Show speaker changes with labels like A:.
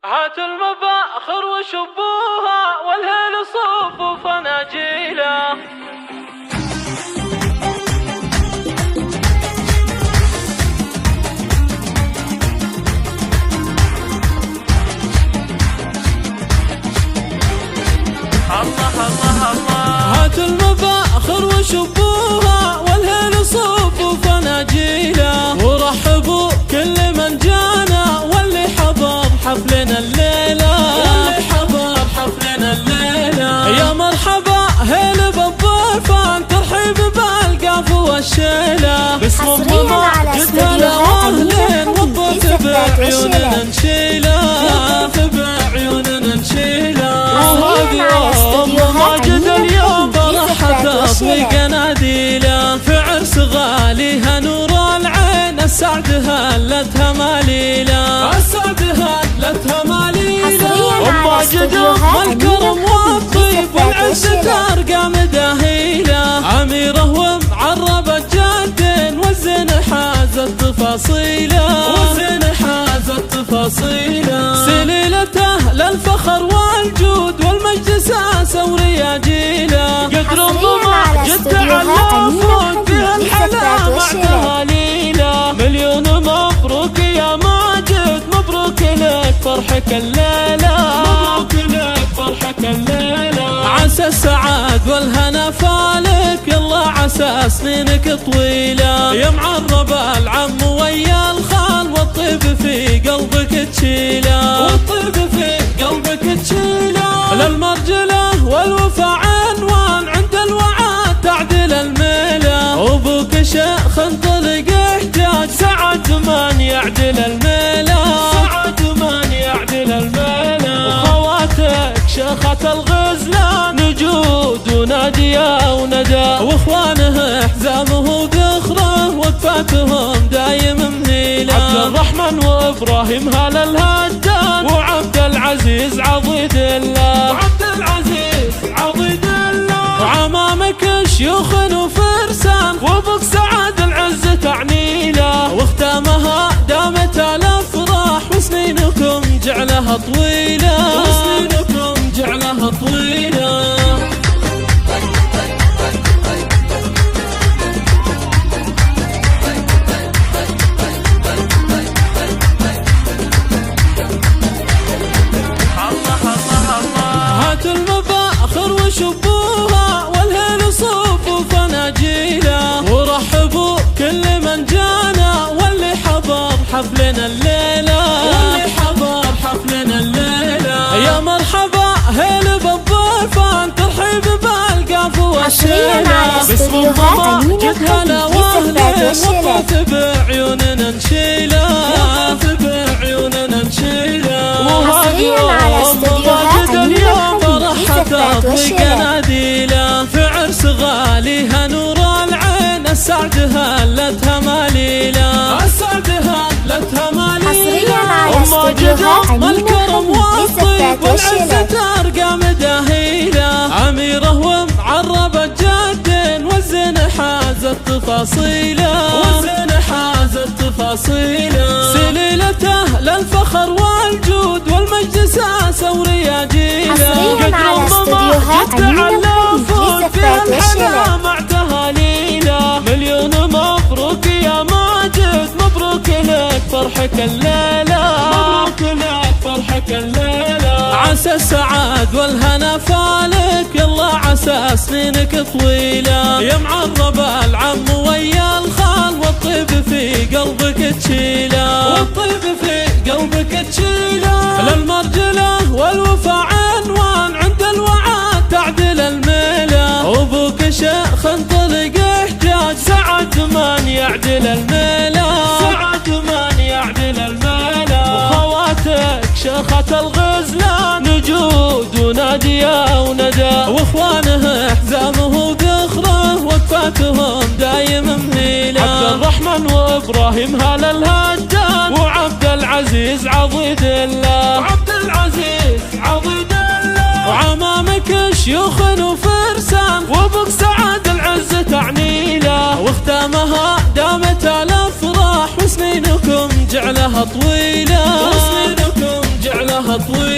A: هاتوا المباخر وشبوها والهيل صوف فناجيله. الله الله الله. هاتوا المباخر وشبوها والهيل صوف فناجيله، ورحبوا كل من جانا واللي حضر حفلنا الليلة، واللي حضر حفلنا الليلة. يا مرحبا هيل بالضيفان ترحيب بالقاف والشيلة، باسم ماما جد هلا واهلين والضيف بعيوننا نشيله، والضيف بعيوننا نشيله. ماجد اليوم فرحة تطويق اناديله، في عرس غاليها نور العين السعد هلتها ماليله، السعد هلتها ماليله. وماجد الكرم والطيب والعز ترقى مداهيله، أميرة ومعربة جد والزين حازت تفاصيله، والزين حازت تفاصيله. سليلته للفخر والجود والمجد ساسة ورياجيله، قدر الضمع جد تعلفون فيها الحلا مع تهاليله. مليون مبروك يا ماجد، مبروك لك فرحك الليلة، مبروك لك فرحك الليلة. عسى السعاد والهنا فالك، يلا عسى سنينك طويلة. يا معرب العم ويا الخال والطيب في قلبك تشيله، والطيب في قلبك تشيله. للمرجلة والوفا عنوان عند الوعاد تعدل الميلة، وابوك شيخ انطلق احتاج سعد من يعدل الميلة، سعد من يعدل الميلة. وخواتك شيخة الغزلان نجود ونادية وندى، واخوانه حزامه بذخره وقفاتهم دايم منيلة. عبد الرحمن وابراهيم هلا الهدان وعبد العزيز عضيد الله، وعبد العزيز عضيد الله. وعمامك شيوخ وفرسان وابوك سعد العز تعنيله، واختامها دامت الافراح وسنينكم جعلها طويله، وسنينكم جعلها طويله. هاتوا المباخر وشبوها والهيل صوف فناجيله، ورحبوا كل من جانا واللي حضر حفلنا الليلة، واللي حضر حفلنا الليلة. يا مرحبا هيل بالضيفان ترحيب بالقاف والشيلة، باسم ماما جد هلا واهلين والضيف بعيوننا نشيله، والضيف بعيوننا نشيله. وماجد اليوم فرحة تطويق اناديله، في عرس غاليها نور العين السعد هلتها ماليله، السعد هلتها ماليله. وماجد الكرم والطيب والعز ترقى مداهيله، أميرة ومعربة جد والزين حازت تفاصيله، والزين حازت تفاصيله. سليلته للفخر والجود والمجد ساسة ورياجيله، قدر الضمع جد تعلفون فيها الحلا مع تهاليله. مليون مبروك يا ماجد، مبروك لك فرحك الليلة، مبروك لك فرحك الليلة. عسى السعاد والهنا فالك، يلا عسى سنينك طويلة. يا معرب العم ويا الخال والطيب في قلبك تشيله، والطيب في قلبك تشيله. للمرجلة والوفا عنوان عند الوعاد تعدل الميلة، وابوك شيخ انطلق احتاج سعد من يعدل الميلة، سعد من يعدل الميلة. وخواتك شيخة الغزلان نجود ونادية وندى، واخوانه حزامه بذخره وقفاتهم دايم منيلة. عبد الرحمن وابراهيم هلا الهدان وعبد العزيز عضيد الله، وعبد العزيز عضيد الله. وعمامك شيوخ وفرسان وابوك سعد العز تعنيله، واختامها دامت الافراح وسنينكم جعلها طويله، وسنينكم جعلها طويلة